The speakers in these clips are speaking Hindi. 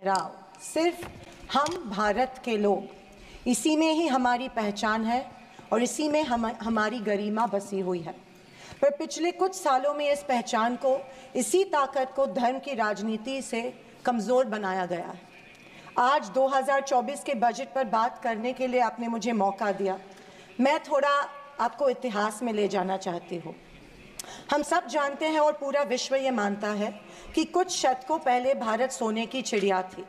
राव, सिर्फ हम भारत के लोग, इसी में ही हमारी पहचान है और इसी में हमारी गरिमा बसी हुई है। पर पिछले कुछ सालों में इस पहचान को, इसी ताकत को धर्म की राजनीति से कमज़ोर बनाया गया है। आज 2024 के बजट पर बात करने के लिए आपने मुझे मौका दिया। मैं थोड़ा आपको इतिहास में ले जाना चाहती हूँ। हम सब जानते हैं और पूरा विश्व ये मानता है कि कुछ शतकों पहले भारत सोने की चिड़िया थी।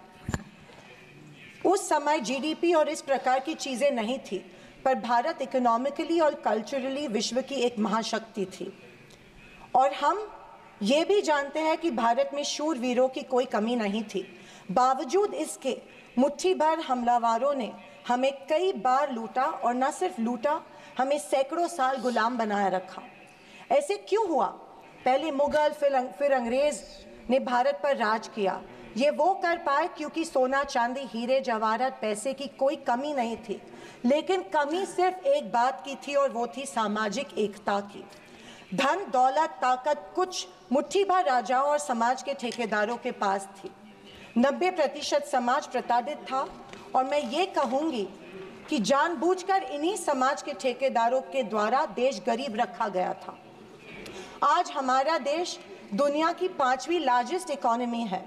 उस समय जीडीपी और इस प्रकार की चीज़ें नहीं थी, पर भारत इकोनॉमिकली और कल्चरली विश्व की एक महाशक्ति थी। और हम ये भी जानते हैं कि भारत में शूरवीरों की कोई कमी नहीं थी। बावजूद इसके मुट्ठी भर हमलावरों ने हमें कई बार लूटा, और न सिर्फ लूटा, हमें सैकड़ों साल गुलाम बनाए रखा। ऐसे क्यों हुआ? पहले मुगल, फिर अंग्रेज ने भारत पर राज किया। ये वो कर पाए क्योंकि सोना, चांदी, हीरे जवाहरात, पैसे की कोई कमी नहीं थी। लेकिन कमी सिर्फ एक बात की थी, और वो थी सामाजिक एकता की। धन, दौलत, ताकत कुछ मुट्ठी भर राजाओं और समाज के ठेकेदारों के पास थी। 90% समाज प्रताड़ित था, और मैं ये कहूँगी कि जानबूझकर इन्हीं समाज के ठेकेदारों के द्वारा देश गरीब रखा गया था। आज हमारा देश दुनिया की 5वीं लार्जेस्ट इकोनॉमी है,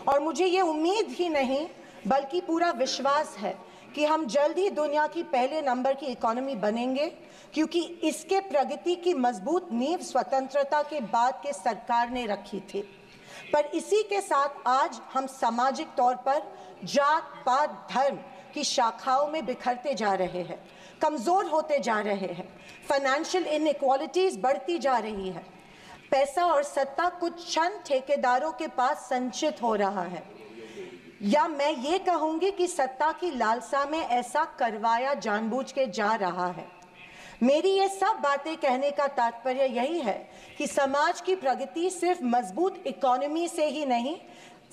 और मुझे ये उम्मीद ही नहीं बल्कि पूरा विश्वास है कि हम जल्द ही दुनिया की पहले नंबर की इकोनॉमी बनेंगे, क्योंकि इसके प्रगति की मजबूत नींव स्वतंत्रता के बाद के सरकार ने रखी थी। पर इसी के साथ आज हम सामाजिक तौर पर जात, पात, धर्म की शाखाओं में बिखरते जा रहे हैं, कमज़ोर होते जा रहे हैं। फाइनेंशियल इनइक्वालिटीज़ बढ़ती जा रही है। पैसा और सत्ता कुछ चंद ठेकेदारों के पास संचित हो रहा है, या मैं ये कहूँगी कि सत्ता की लालसा में ऐसा करवाया जानबूझ के जा रहा है। मेरी ये सब बातें कहने का तात्पर्य यही है कि समाज की प्रगति सिर्फ मजबूत इकोनॉमी से ही नहीं,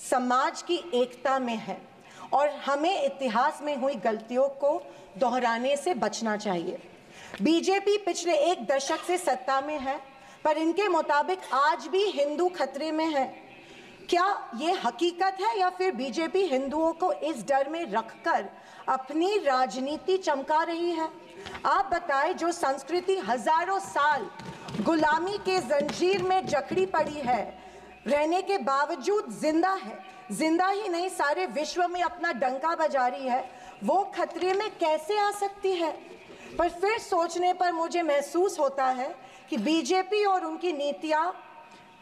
समाज की एकता में है, और हमें इतिहास में हुई गलतियों को दोहराने से बचना चाहिए। बीजेपी पिछले 1 दशक से सत्ता में है, पर इनके मुताबिक आज भी हिंदू खतरे में है। क्या ये हकीकत है, या फिर बीजेपी हिंदुओं को इस डर में रखकर अपनी राजनीति चमका रही है? आप बताएं, जो संस्कृति हजारों साल गुलामी के जंजीर में जकड़ी पड़ी है, रहने के बावजूद जिंदा है, जिंदा ही नहीं सारे विश्व में अपना डंका बजा रही है, वो खतरे में कैसे आ सकती है? पर फिर सोचने पर मुझे महसूस होता है कि बीजेपी और उनकी नीतियां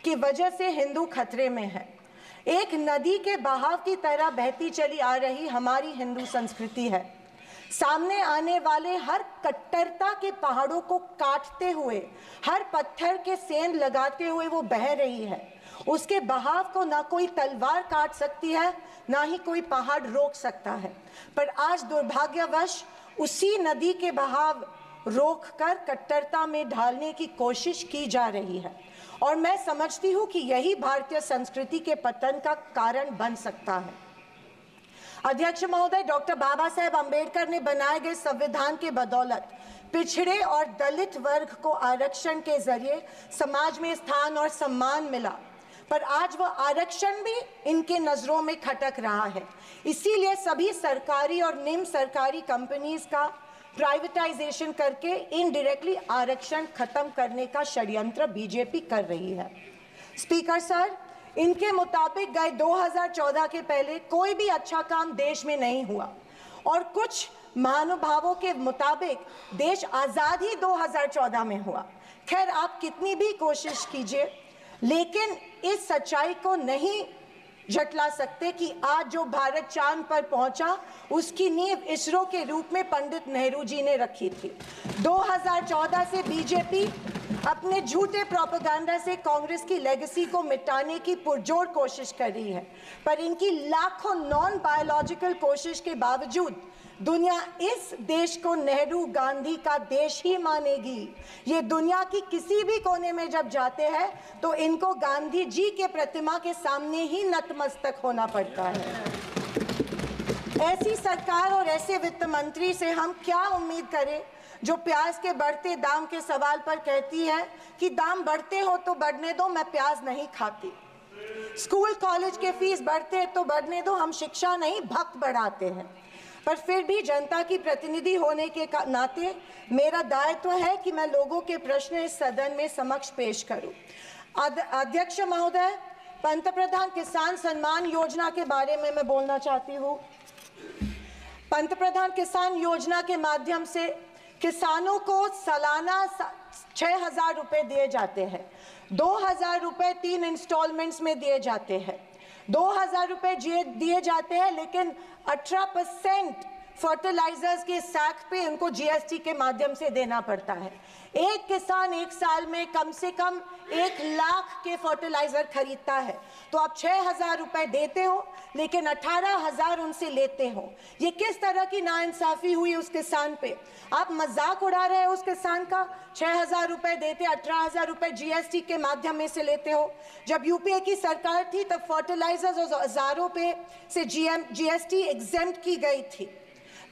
की वजह से हिंदू खतरे में है। एक नदी के बहाव की तरह बहती चली आ रही हमारी हिंदू संस्कृति है। सामने आने वाले हर कट्टरता के पहाड़ों को काटते हुए, हर पत्थर के सेंध लगाते हुए वो बह रही है। उसके बहाव को ना कोई तलवार काट सकती है, ना ही कोई पहाड़ रोक सकता है। पर आज दुर्भाग्यवश उसी नदी के बहाव रोककर कट्टरता में ढालने की कोशिश की जा रही है, और मैं समझती हूँ कि यही भारतीय संस्कृति के पतन का कारण बन सकता है। अध्यक्ष महोदय, डॉक्टर बाबा साहेब अम्बेडकर ने बनाए गए संविधान के बदौलत पिछड़े और दलित वर्ग को आरक्षण के जरिए समाज में स्थान और सम्मान मिला, पर आज वह आरक्षण भी इनके नजरों में खटक रहा है। इसीलिए सभी सरकारी और निम्न सरकारी कंपनीज का प्राइवेटाइजेशन करके इनडायरेक्टली आरक्षण खत्म करने का षड्यंत्र बीजेपी कर रही है। स्पीकर सर, इनके मुताबिक गए 2014 के पहले कोई भी अच्छा काम देश में नहीं हुआ, और कुछ महानुभावों के मुताबिक देश आज़ाद ही 2014 में हुआ। खैर, आप कितनी भी कोशिश कीजिए, लेकिन इस सच्चाई को नहीं झटला सकते कि आज जो भारत चांद पर पहुंचा, उसकी नींव इसरो के रूप में पंडित नेहरू जी ने रखी थी। 2014 से बीजेपी अपने झूठे प्रोपेगेंडा से कांग्रेस की लेगेसी को मिटाने की पुरजोर कोशिश कर रही है, पर इनकी लाखों नॉन बायोलॉजिकल कोशिश के बावजूद दुनिया इस देश को नेहरू गांधी का देश ही मानेगी। ये दुनिया की किसी भी कोने में जब जाते हैं तो इनको गांधी जी के प्रतिमा के सामने ही नतमस्तक होना पड़ता है। ऐसी सरकार और ऐसे वित्त मंत्री से हम क्या उम्मीद करें जो प्याज के बढ़ते दाम के सवाल पर कहती है कि दाम बढ़ते हो तो बढ़ने दो, मैं प्याज नहीं खाती। स्कूल कॉलेज के फीस बढ़ते हैं तो बढ़ने दो, हम शिक्षा नहीं भक्त बढ़ाते हैं। पर फिर भी जनता की प्रतिनिधि होने के नाते मेरा दायित्व है कि मैं लोगों के प्रश्न इस सदन में समक्ष पेश करूं। अध्यक्ष महोदय, पंतप्रधान किसान सम्मान योजना के बारे में मैं बोलना चाहती हूँ। पंतप्रधान किसान योजना के माध्यम से किसानों को सालाना 6,000 रुपए दिए जाते हैं। 2,000 रुपए 3 इंस्टॉलमेंट्स में दिए जाते हैं। 2,000 रुपए दिए जाते हैं, लेकिन 18% फर्टिलाइजर्स के सैक पे उनको जीएसटी के माध्यम से देना पड़ता है। एक किसान एक साल में कम से कम 1 लाख के फर्टिलाइजर खरीदता है, तो आप 6,000 रुपए देते हो लेकिन 18,000 उनसे लेते हो। ये किस तरह की नाइंसाफी हुई उस किसान पे? आप मजाक उड़ा रहे हो उस किसान का। 6,000 रुपए देते, 18,000 रुपए जीएसटी के माध्यम से लेते हो। जब यूपीए की सरकार थी तब फर्टिलाइजर्स और औजारों पे से जीएसटी एग्जेम्प्ट की गई थी।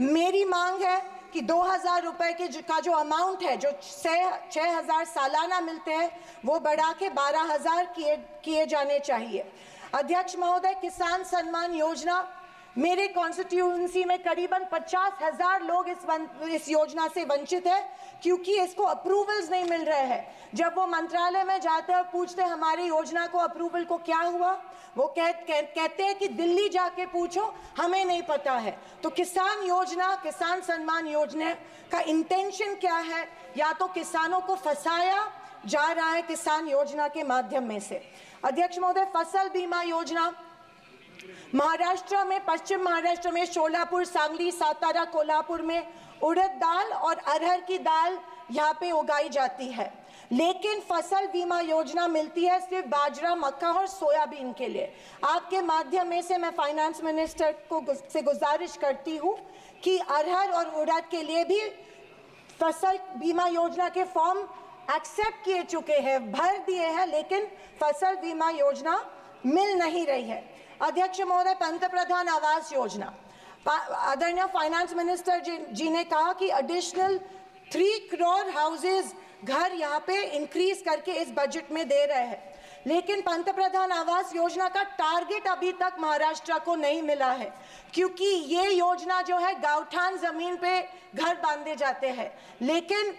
मेरी मांग है कि 2,000 रुपए का जो अमाउंट है, जो 6,000 सालाना मिलते हैं, वो बढ़ा के 12,000 किए जाने चाहिए। अध्यक्ष महोदय, किसान सम्मान योजना, मेरे कॉन्स्टिट्यूएंसी में करीबन 50,000 लोग इस योजना से वंचित है क्योंकि इसको अप्रूवल्स नहीं मिल रहे हैं। जब वो मंत्रालय में जाते हैं और पूछते हैं हमारी योजना को अप्रूवल को क्या हुआ, वो कहते हैं कि दिल्ली जाके पूछो, हमें नहीं पता है। तो किसान योजना, किसान सम्मान योजना का इंटेंशन क्या है? या तो किसानों को फंसाया जा रहा है किसान योजना के माध्यम से। अध्यक्ष महोदय, फसल बीमा योजना, महाराष्ट्र में, पश्चिम महाराष्ट्र में शोलापुर, सांगली, सातारा, कोल्हापुर में उड़द दाल और अरहर की दाल यहाँ पे उगाई जाती है, लेकिन फसल बीमा योजना मिलती है सिर्फ बाजरा, मक्का और सोयाबीन के लिए। आपके माध्यम में से मैं फाइनेंस मिनिस्टर से गुजारिश करती हूँ कि अरहर और उड़द के लिए भी फसल बीमा योजना के फॉर्म एक्सेप्ट किए चुके हैं, भर दिए हैं, लेकिन फसल बीमा योजना मिल नहीं रही है। अध्यक्ष महोदय, पंतप्रधान आवास योजना, आदरणीय फाइनेंस मिनिस्टर जी ने कहा कि एडिशनल 3 करोड़ हाउसेज, घर यहाँ पे इंक्रीज करके इस बजट में दे रहे हैं, लेकिन पंतप्रधान आवास योजना का टारगेट अभी तक महाराष्ट्र को नहीं मिला है, क्योंकि ये योजना जो है गाँवठान जमीन पे घर बांधे जाते हैं, लेकिन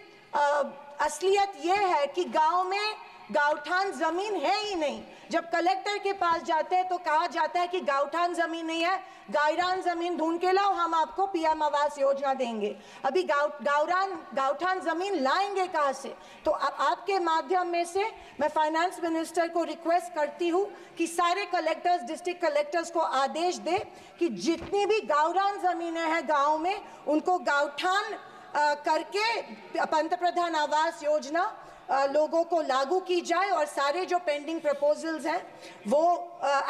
असलियत ये है कि गांव में गाँवठान जमीन है ही नहीं। जब कलेक्टर के पास जाते हैं तो कहा जाता है कि गाँवठान जमीन नहीं है, गायरान जमीन ढूंढ के लाओ, हम आपको पीएम आवास योजना देंगे। अभी गाँवठान जमीन लाएंगे कहाँ से? तो आपके माध्यम में से मैं फाइनेंस मिनिस्टर को रिक्वेस्ट करती हूँ कि सारे कलेक्टर्स, डिस्ट्रिक्ट कलेक्टर्स को आदेश दे कि जितनी भी गायरान जमीनें हैं गाँव में, उनको गाँवठान करके पंतप्रधान आवास योजना लोगों को लागू की जाए और सारे जो पेंडिंग प्रपोजल्स हैं वो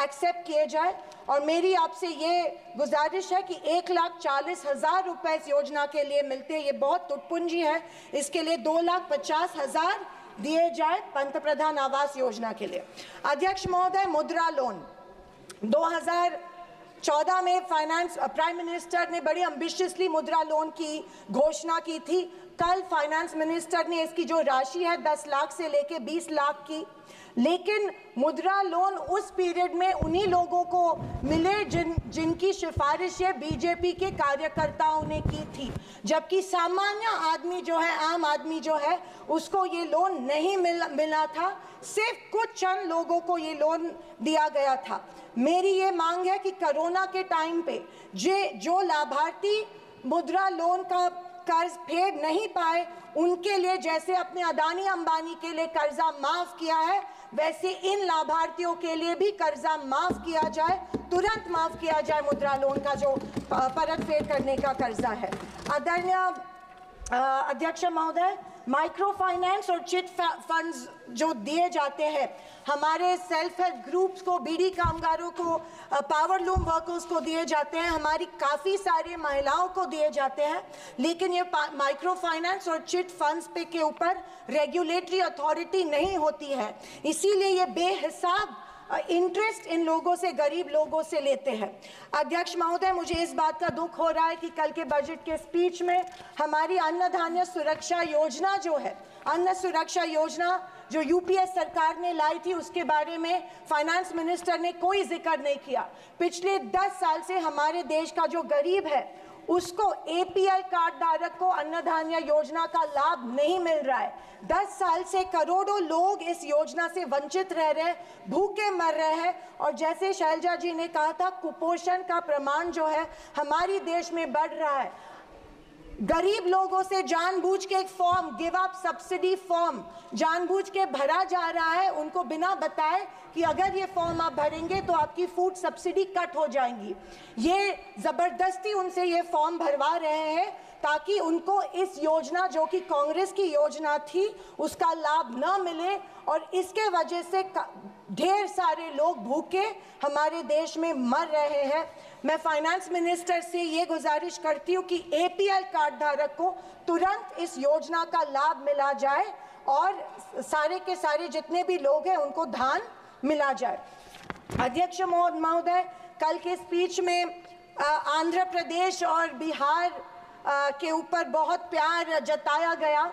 एक्सेप्ट किए जाए। और मेरी आपसे ये गुजारिश है कि 1,40,000 रुपए इस योजना के लिए मिलते हैं, ये बहुत टुटपुंजी है, इसके लिए 2,50,000 दिए जाए पंतप्रधान आवास योजना के लिए। अध्यक्ष महोदय, मुद्रा लोन 2014 में प्राइम मिनिस्टर ने बड़ी एम्बिशियसली मुद्रा लोन की घोषणा की थी। कल फाइनेंस मिनिस्टर ने इसकी जो राशि है 10 लाख से लेके 20 लाख की, लेकिन मुद्रा लोन उस पीरियड में उन्हीं लोगों को मिले जिनकी सिफारिशें बीजेपी के कार्यकर्ताओं ने की थी, जबकि सामान्य आदमी जो है, आम आदमी जो है, उसको ये लोन नहीं मिला था। सिर्फ कुछ चंद लोगों को ये लोन दिया गया था। मेरी ये मांग है कि कोरोना के टाइम पे जो लाभार्थी मुद्रा लोन का कर्ज फेड नहीं पाए, उनके लिए जैसे अपने अदानी अंबानी के लिए कर्जा माफ किया है, वैसे इन लाभार्थियों के लिए भी कर्जा माफ किया जाए, तुरंत माफ किया जाए मुद्रा लोन का जो परत फेड करने का कर्जा है। आदरणीय अध्यक्ष महोदय, माइक्रो फाइनेंस और चिट फंड्स जो दिए जाते हैं हमारे सेल्फ हेल्प ग्रुप्स को, बीड़ी कामगारों को, पावर लूम वर्कर्स को दिए जाते हैं, हमारी काफ़ी सारी महिलाओं को दिए जाते हैं, लेकिन ये माइक्रो फाइनेंस और चिट फंड्स पे के ऊपर रेगुलेटरी अथॉरिटी नहीं होती है, इसीलिए ये बेहिसाब इंटरेस्ट इन लोगों से, गरीब लोगों से लेते हैं। अध्यक्ष महोदय, मुझे इस बात का दुख हो रहा है कि कल के बजट के स्पीच में हमारी अन्न धान्य सुरक्षा योजना जो है, अन्न सुरक्षा योजना जो यूपीए सरकार ने लाई थी उसके बारे में फाइनेंस मिनिस्टर ने कोई जिक्र नहीं किया। पिछले 10 साल से हमारे देश का जो गरीब है उसको एपीएल कार्ड धारक को अन्नधान्य योजना का लाभ नहीं मिल रहा है। 10 साल से करोड़ों लोग इस योजना से वंचित रह रहे हैं, भूखे मर रहे हैं। और जैसे शैलजा जी ने कहा था, कुपोषण का प्रमाण जो है हमारे देश में बढ़ रहा है। गरीब लोगों से जानबूझ के एक form, give up subsidy form जानबूझ के भरा जा रहा है, उनको बिना बताए कि अगर ये फॉर्म आप भरेंगे तो आपकी फूड सब्सिडी कट हो जाएंगी। ये जबरदस्ती उनसे ये फॉर्म भरवा रहे हैं ताकि उनको इस योजना, जो कि कांग्रेस की योजना थी, उसका लाभ न मिले और इसके वजह से ढेर सारे लोग भूखे हमारे देश में मर रहे हैं। मैं फाइनेंस मिनिस्टर से ये गुजारिश करती हूँ कि एपीएल कार्ड धारक को तुरंत इस योजना का लाभ मिला जाए और सारे के सारे जितने भी लोग हैं उनको धान मिला जाए। अध्यक्ष महोदय, कल के स्पीच में आंध्र प्रदेश और बिहार के ऊपर बहुत प्यार जताया गया।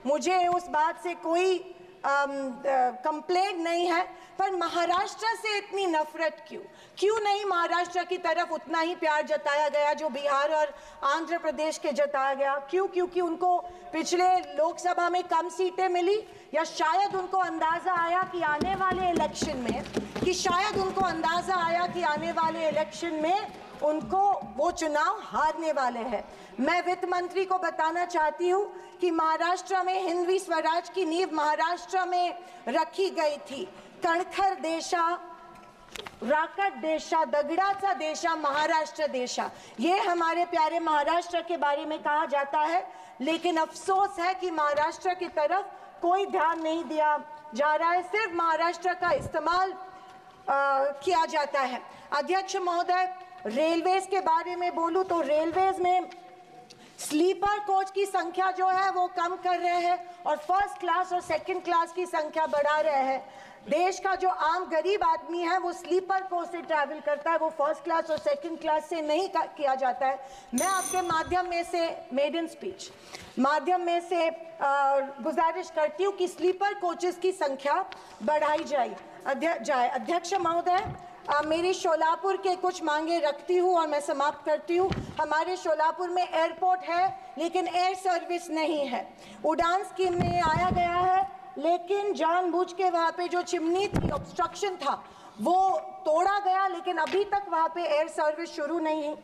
मुझे उस बात से कोई कंप्लेंट नहीं है, पर महाराष्ट्र से इतनी नफरत क्यों नहीं महाराष्ट्र की तरफ उतना ही प्यार जताया गया जो बिहार और आंध्र प्रदेश के जताया गया? क्योंकि उनको पिछले लोकसभा में कम सीटें मिली, या शायद उनको अंदाजा आया कि आने वाले इलेक्शन में उनको वो चुनाव हारने वाले हैं। मैं वित्त मंत्री को बताना चाहती हूँ कि महाराष्ट्र में हिंदवी स्वराज की नींव महाराष्ट्र में रखी गई थी। कणखर देशा, राकट देशा, दगडाचा देशा, महाराष्ट्र देशा, ये हमारे प्यारे महाराष्ट्र के बारे में कहा जाता है। लेकिन अफसोस है कि महाराष्ट्र की तरफ कोई ध्यान नहीं दिया जा रहा है, सिर्फ महाराष्ट्र का इस्तेमाल किया जाता है। अध्यक्ष महोदय, रेलवेज के बारे में बोलूं तो रेलवेज में स्लीपर कोच की संख्या जो है वो कम कर रहे हैं और फर्स्ट क्लास और सेकंड क्लास की संख्या बढ़ा रहे हैं। देश का जो आम गरीब आदमी है वो स्लीपर कोच से ट्रैवल करता है, वो फर्स्ट क्लास और सेकंड क्लास से नहीं किया जाता है। मैं आपके माध्यम में से मेडन स्पीच माध्यम में से गुजारिश करती हूँ कि स्लीपर कोचेस की संख्या बढ़ाई जाए। अध्यक्ष महोदय, मेरी शोलापुर के कुछ मांगे रखती हूँ और मैं समाप्त करती हूँ। हमारे शोलापुर में एयरपोर्ट है लेकिन एयर सर्विस नहीं है। उड़ान स्कीम में आया गया है लेकिन जानबूझ के वहाँ पे जो चिमनी थी, ऑब्स्ट्रक्शन था, वो तोड़ा गया, लेकिन अभी तक वहाँ पे एयर सर्विस शुरू नहीं है।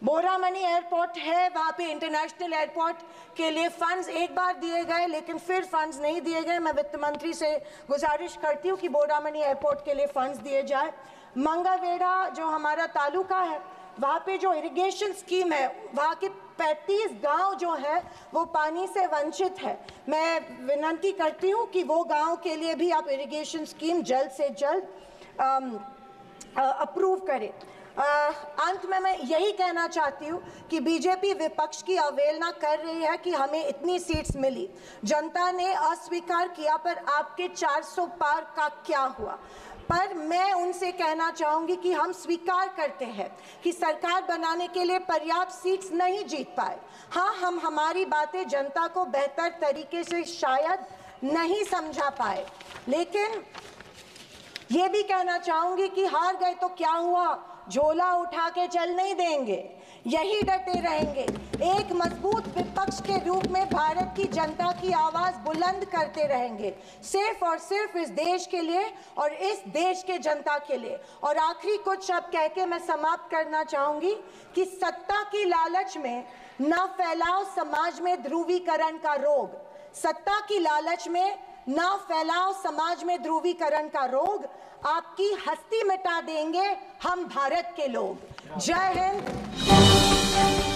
बोरामनी एयरपोर्ट है, वहाँ पे इंटरनेशनल एयरपोर्ट के लिए फंड्स एक बार दिए गए लेकिन फिर फंड्स नहीं दिए गए। मैं वित्त मंत्री से गुजारिश करती हूँ कि बोरामनी एयरपोर्ट के लिए फंड्स दिए जाए। मंगावेड़ा जो हमारा तालुका है, वहाँ पे जो इरिगेशन स्कीम है, वहाँ के 35 गांव जो है वो पानी से वंचित है। मैं विनती करती हूँ कि वो गांव के लिए भी आप इरिगेशन स्कीम जल्द से जल्द अप्रूव करें। अंत में मैं यही कहना चाहती हूँ कि बीजेपी विपक्ष की अवहेलना कर रही है कि हमें इतनी सीट्स मिली, जनता ने अस्वीकार किया, पर आपके 400 पार का क्या हुआ? पर मैं उनसे कहना चाहूँगी कि हम स्वीकार करते हैं कि सरकार बनाने के लिए पर्याप्त सीट्स नहीं जीत पाए। हाँ, हम हमारी बातें जनता को बेहतर तरीके से शायद नहीं समझा पाए, लेकिन ये भी कहना चाहूँगी कि हार गए तो क्या हुआ, झोला उठा के चल नहीं देंगे, यही डटे रहेंगे। एक मजबूत विपक्ष के रूप में भारत की जनता की आवाज बुलंद करते रहेंगे, सिर्फ और सिर्फ इस देश के लिए और इस देश के जनता के लिए। और आखिरी कुछ शब्द कह के मैं समाप्त करना चाहूंगी कि सत्ता की लालच में न फैलाओ समाज में ध्रुवीकरण का रोग। सत्ता की लालच में न फैलाओ समाज में ध्रुवीकरण का रोग, आपकी हस्ती मिटा देंगे हम भारत के लोग। जय हिंद।